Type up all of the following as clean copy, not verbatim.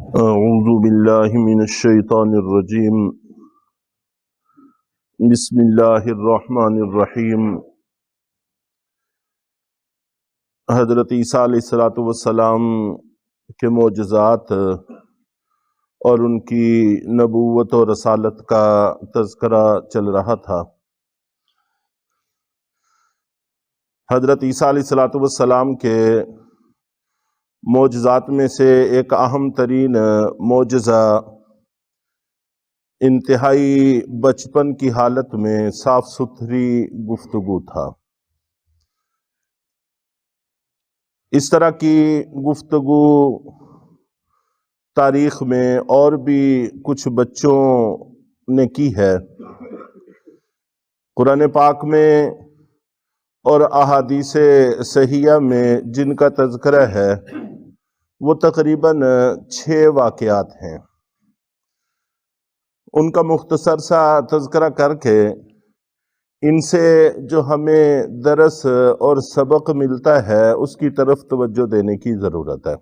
اعوذ باللہ من الشیطان الرجیم بسم اللہ الرحمن الرحیم۔ حضرت عیسیٰ علیہ السلام کے معجزات اور ان کی نبوت و رسالت کا تذکرہ چل رہا تھا۔ حضرت عیسیٰ علیہ السلام کے معجزات میں سے ایک اہم ترین معجزہ انتہائی بچپن کی حالت میں صاف ستھری گفتگو تھا۔ اس طرح کی گفتگو تاریخ میں اور بھی کچھ بچوں نے کی ہے۔ قرآن پاک میں اور احادیث صحیحہ میں جن کا تذکرہ ہے وہ تقریباً 6 واقعات ہیں۔ ان کا مختصر سا تذکرہ کر کے ان سے جو ہمیں درس اور سبق ملتا ہے اس کی طرف توجہ دینے کی ضرورت ہے۔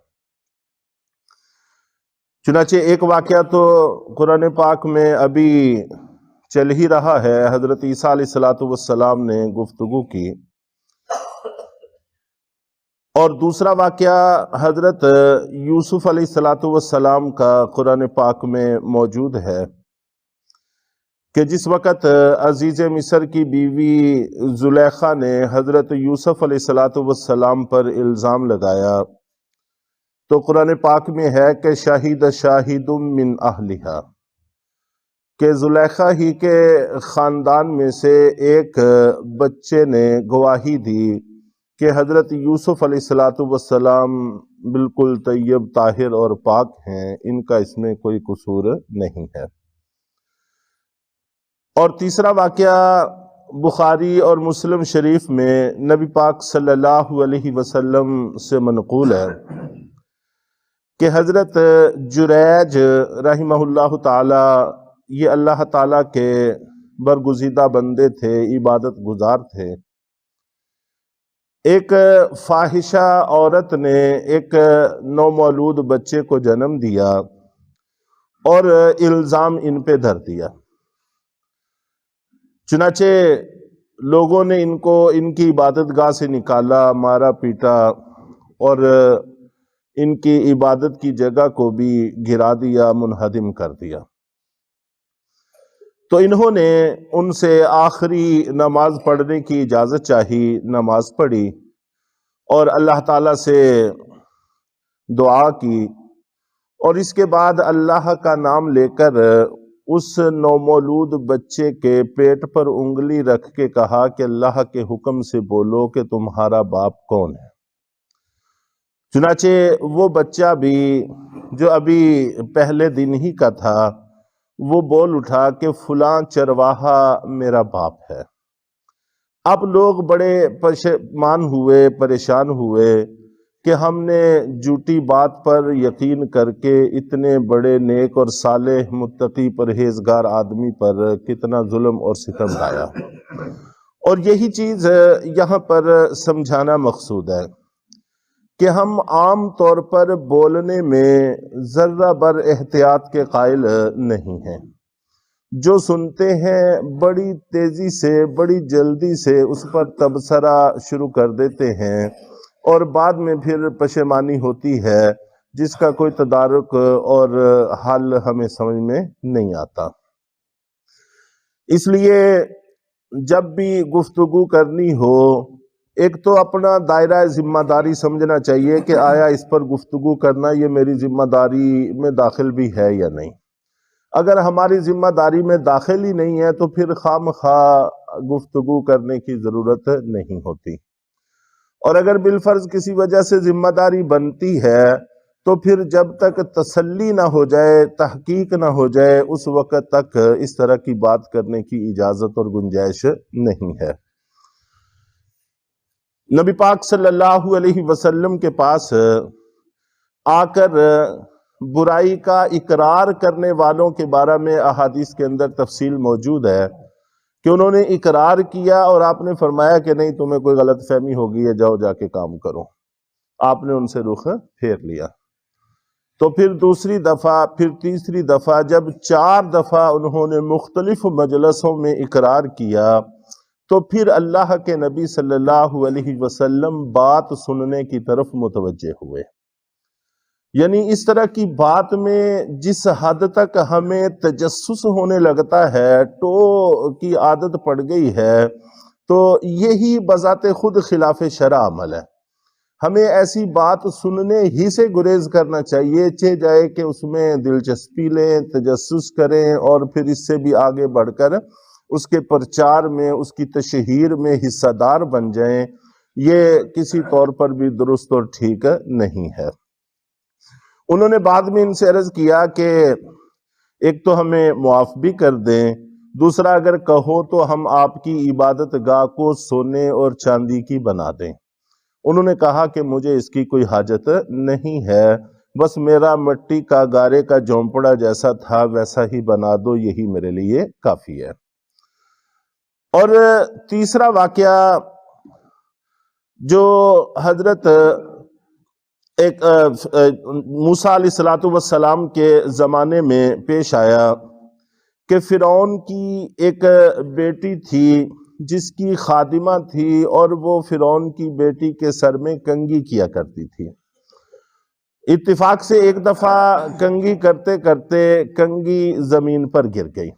چنانچہ ایک واقعہ تو قرآن پاک میں ابھی چل ہی رہا ہے، حضرت عیسیٰ علیہ السلام نے گفتگو کی، اور دوسرا واقعہ حضرت یوسف علیہ السلام کا قرآن پاک میں موجود ہے کہ جس وقت عزیز مصر کی بیوی زلیخا نے حضرت یوسف علیہ السلام پر الزام لگایا تو قرآن پاک میں ہے کہ شاہد شاہد من اہلہا، کہ زلیخا ہی کے خاندان میں سے ایک بچے نے گواہی دی کہ حضرت یوسف علیہ السلام بالکل طیب طاہر اور پاک ہیں، ان کا اس میں کوئی قصور نہیں ہے۔ اور تیسرا واقعہ بخاری اور مسلم شریف میں نبی پاک صلی اللہ علیہ وسلم سے منقول ہے کہ حضرت جریج رحمہ اللہ تعالی، یہ اللہ تعالی کے برگزیدہ بندے تھے، عبادت گزار تھے۔ ایک فاحشہ عورت نے ایک نومولود بچے کو جنم دیا اور الزام ان پہ دھر دیا۔ چنانچہ لوگوں نے ان کو ان کی عبادت گاہ سے نکالا، مارا پیٹا اور ان کی عبادت کی جگہ کو بھی گرا دیا، منہدم کر دیا۔ تو انہوں نے ان سے آخری نماز پڑھنے کی اجازت چاہی، نماز پڑھی اور اللہ تعالیٰ سے دعا کی، اور اس کے بعد اللہ کا نام لے کر اس نومولود بچے کے پیٹ پر انگلی رکھ کے کہا کہ اللہ کے حکم سے بولو کہ تمہارا باپ کون ہے۔ چنانچہ وہ بچہ بھی جو ابھی پہلے دن ہی کا تھا وہ بول اٹھا کہ فلاں چرواہا میرا باپ ہے۔ اب لوگ بڑے پریشان ہوئے کہ ہم نے جھوٹی بات پر یقین کر کے اتنے بڑے نیک اور صالح متقی پرہیزگار آدمی پر کتنا ظلم اور ستم ڈھایا۔ اور یہی چیز یہاں پر سمجھانا مقصود ہے کہ ہم عام طور پر بولنے میں ذرہ بر احتیاط کے قائل نہیں ہیں۔ جو سنتے ہیں بڑی تیزی سے، بڑی جلدی سے اس پر تبصرہ شروع کر دیتے ہیں، اور بعد میں پھر پشیمانی ہوتی ہے جس کا کوئی تدارک اور حل ہمیں سمجھ میں نہیں آتا۔ اس لیے جب بھی گفتگو کرنی ہو، ایک تو اپنا دائرہ ذمہ داری سمجھنا چاہیے کہ آیا اس پر گفتگو کرنا یہ میری ذمہ داری میں داخل بھی ہے یا نہیں۔ اگر ہماری ذمہ داری میں داخل ہی نہیں ہے تو پھر خواہ مخواہ گفتگو کرنے کی ضرورت نہیں ہوتی، اور اگر بالفرض کسی وجہ سے ذمہ داری بنتی ہے تو پھر جب تک تسلی نہ ہو جائے، تحقیق نہ ہو جائے، اس وقت تک اس طرح کی بات کرنے کی اجازت اور گنجائش نہیں ہے۔ نبی پاک صلی اللہ علیہ وسلم کے پاس آ کر برائی کا اقرار کرنے والوں کے بارے میں احادیث کے اندر تفصیل موجود ہے کہ انہوں نے اقرار کیا اور آپ نے فرمایا کہ نہیں تمہیں کوئی غلط فہمی ہوگی ہے، جاؤ جا کے کام کرو۔ آپ نے ان سے رخ پھیر لیا۔ تو پھر دوسری دفعہ، پھر تیسری دفعہ، جب 4 دفعہ انہوں نے مختلف مجلسوں میں اقرار کیا تو پھر اللہ کے نبی صلی اللہ علیہ وسلم بات سننے کی طرف متوجہ ہوئے۔ یعنی اس طرح کی بات میں جس حد تک ہمیں تجسس ہونے لگتا ہے، ٹو کی عادت پڑ گئی ہے، تو یہی بذات خود خلاف شرع عمل ہے۔ ہمیں ایسی بات سننے ہی سے گریز کرنا چاہیے، چاہے جائے کہ اس میں دلچسپی لیں، تجسس کریں اور پھر اس سے بھی آگے بڑھ کر اس کے پرچار میں، اس کی تشہیر میں حصہ دار بن جائیں، یہ کسی طور پر بھی درست اور ٹھیک نہیں ہے۔ انہوں نے بعد میں ان سے عرض کیا کہ ایک تو ہمیں معاف بھی کر دیں، دوسرا اگر کہو تو ہم آپ کی عبادت گاہ کو سونے اور چاندی کی بنا دیں۔ انہوں نے کہا کہ مجھے اس کی کوئی حاجت نہیں ہے، بس میرا مٹی کا گارے کا جھونپڑا جیسا تھا ویسا ہی بنا دو، یہی میرے لیے کافی ہے۔ اور تیسرا واقعہ جو حضرت ایک موسیٰ علیہ السلام کے زمانے میں پیش آیا کہ فرعون کی ایک بیٹی تھی جس کی خادمہ تھی، اور وہ فرعون کی بیٹی کے سر میں کنگھی کیا کرتی تھی۔ اتفاق سے ایک دفعہ کنگھی کرتے کرتے کنگھی زمین پر گر گئی،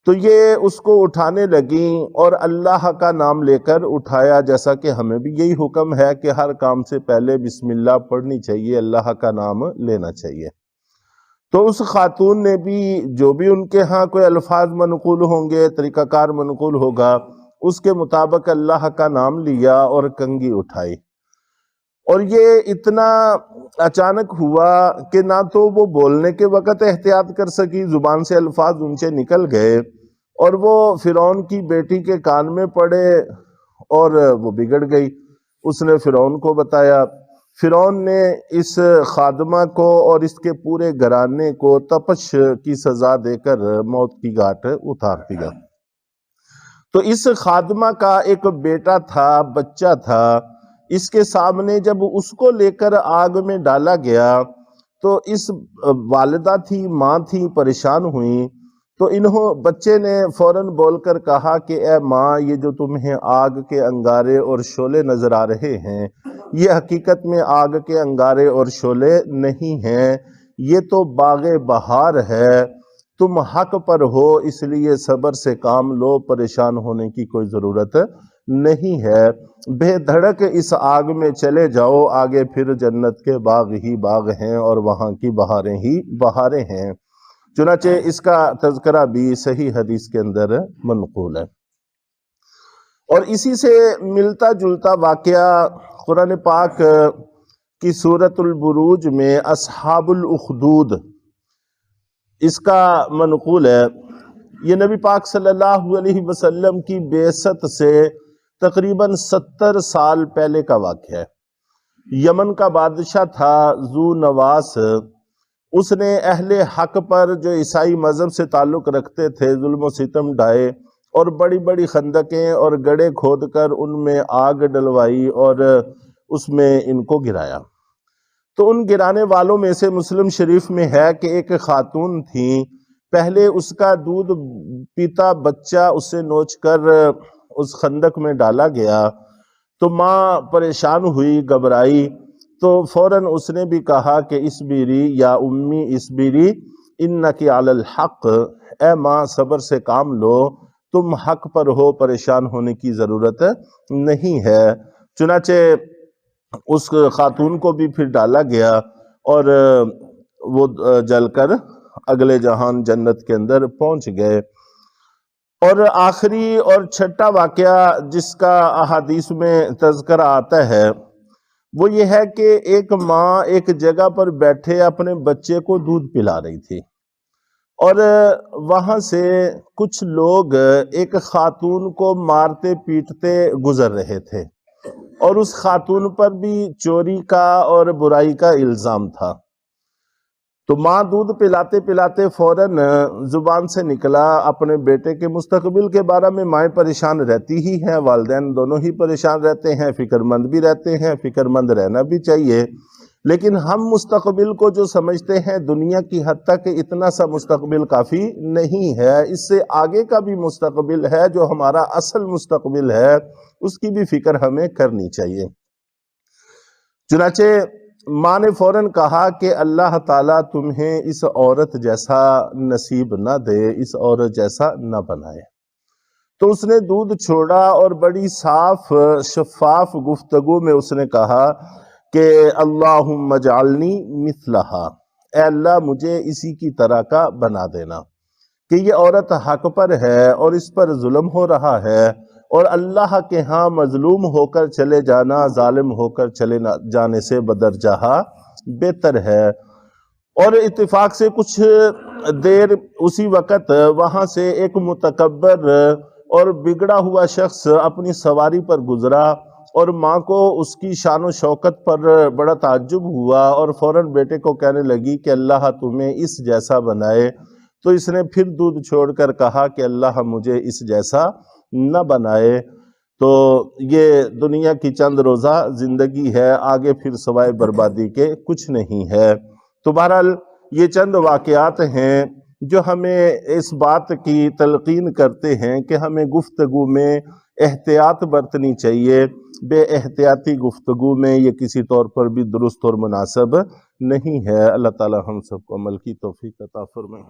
تو یہ اس کو اٹھانے لگیں اور اللہ کا نام لے کر اٹھایا، جیسا کہ ہمیں بھی یہی حکم ہے کہ ہر کام سے پہلے بسم اللہ پڑھنی چاہیے، اللہ کا نام لینا چاہیے۔ تو اس خاتون نے بھی جو بھی ان کے ہاں کوئی الفاظ منقول ہوں گے، طریقہ کار منقول ہوگا، اس کے مطابق اللہ کا نام لیا اور کنگھی اٹھائی۔ اور یہ اتنا اچانک ہوا کہ نہ تو وہ بولنے کے وقت احتیاط کر سکی، زبان سے الفاظ اونچے نکل گئے اور وہ فرعون کی بیٹی کے کان میں پڑے اور وہ بگڑ گئی۔ اس نے فرعون کو بتایا، فرعون نے اس خادمہ کو اور اس کے پورے گھرانے کو تپش کی سزا دے کر موت کی گھاٹ اتار دیا۔ تو اس خادمہ کا ایک بیٹا تھا، بچہ تھا، اس کے سامنے جب اس کو لے کر آگ میں ڈالا گیا تو اس والدہ تھی، ماں تھی، پریشان ہوئیں، تو بچے نے فوراً بول کر کہا کہ اے ماں، یہ جو تمہیں آگ کے انگارے اور شعلے نظر آ رہے ہیں، یہ حقیقت میں آگ کے انگارے اور شعلے نہیں ہیں، یہ تو باغ بہار ہے، تم حق پر ہو، اس لیے صبر سے کام لو، پریشان ہونے کی کوئی ضرورت نہیں ہے، بے دھڑک اس آگ میں چلے جاؤ، آگے پھر جنت کے باغ ہی باغ ہیں اور وہاں کی بہاریں ہی بہاریں ہیں۔ چنانچہ اس کا تذکرہ بھی صحیح حدیث کے اندر منقول ہے۔ اور اسی سے ملتا جلتا واقعہ قرآن پاک کی سورۃ البروج میں اصحاب الاخدود اس کا منقول ہے۔ یہ نبی پاک صلی اللہ علیہ وسلم کی بعثت سے تقریباً 70 سال پہلے کا واقعہ ہے۔ یمن کا بادشاہ تھا ذو نواس، اس نے اہل حق پر جو عیسائی مذہب سے تعلق رکھتے تھے ظلم و ستم ڈھائے اور بڑی بڑی خندقیں اور گڑھے کھود کر ان میں آگ ڈلوائی اور اس میں ان کو گرایا۔ تو ان گرانے والوں میں سے مسلم شریف میں ہے کہ ایک خاتون تھی، پہلے اس کا دودھ پیتا بچہ اسے نوچ کر اس خندق میں ڈالا گیا، تو ماں پریشان ہوئی، گھبرائی، تو فوراً اس نے بھی کہا کہ اسبری یا امی اسبری انکی علی الحق، اے ماں صبر سے کام لو، تم حق پر ہو، پریشان ہونے کی ضرورت نہیں ہے۔ چنانچہ اس خاتون کو بھی پھر ڈالا گیا اور وہ جل کر اگلے جہان جنت کے اندر پہنچ گئے۔ اور آخری اور چھٹا واقعہ جس کا احادیث میں تذکرہ آتا ہے وہ یہ ہے کہ ایک ماں ایک جگہ پر بیٹھے اپنے بچے کو دودھ پلا رہی تھی، اور وہاں سے کچھ لوگ ایک خاتون کو مارتے پیٹتے گزر رہے تھے، اور اس خاتون پر بھی چوری کا اور برائی کا الزام تھا۔ تو ماں دودھ پلاتے پلاتے فوراً زبان سے نکلا، اپنے بیٹے کے مستقبل کے بارے میں مائیں پریشان رہتی ہی ہیں، والدین دونوں ہی پریشان رہتے ہیں، فکر مند بھی رہتے ہیں، فکر مند رہنا بھی چاہیے، لیکن ہم مستقبل کو جو سمجھتے ہیں دنیا کی حد تک اتنا سا مستقبل کافی نہیں ہے، اس سے آگے کا بھی مستقبل ہے جو ہمارا اصل مستقبل ہے، اس کی بھی فکر ہمیں کرنی چاہیے۔ چنانچہ ماں نے فوراً کہا کہ اللہ تعالیٰ تمہیں اس عورت جیسا نصیب نہ دے، اس عورت جیسا نہ بنائے۔ تو اس نے دودھ چھوڑا اور بڑی صاف شفاف گفتگو میں اس نے کہا کہ اللہم اجعلنی مثلہا، اے اللہ مجھے اسی کی طرح کا بنا دینا، کہ یہ عورت حق پر ہے اور اس پر ظلم ہو رہا ہے، اور اللہ کے ہاں مظلوم ہو کر چلے جانا ظالم ہو کر چلے جانے سے بدرجہ بہتر ہے۔ اور اتفاق سے کچھ دیر اسی وقت وہاں سے ایک متکبر اور بگڑا ہوا شخص اپنی سواری پر گزرا، اور ماں کو اس کی شان و شوکت پر بڑا تعجب ہوا، اور فوراً بیٹے کو کہنے لگی کہ اللہ تمہیں اس جیسا بنائے۔ تو اس نے پھر دودھ چھوڑ کر کہا کہ اللہ مجھے اس جیسا نہ بنائے۔ تو یہ دنیا کی چند روزہ زندگی ہے، آگے پھر سوائے بربادی کے کچھ نہیں ہے۔ تو بہرحال یہ چند واقعات ہیں جو ہمیں اس بات کی تلقین کرتے ہیں کہ ہمیں گفتگو میں احتیاط برتنی چاہیے۔ بے احتیاطی گفتگو میں یہ کسی طور پر بھی درست اور مناسب نہیں ہے۔ اللہ تعالی ہم سب کو عمل کی توفیق عطا فرمائے۔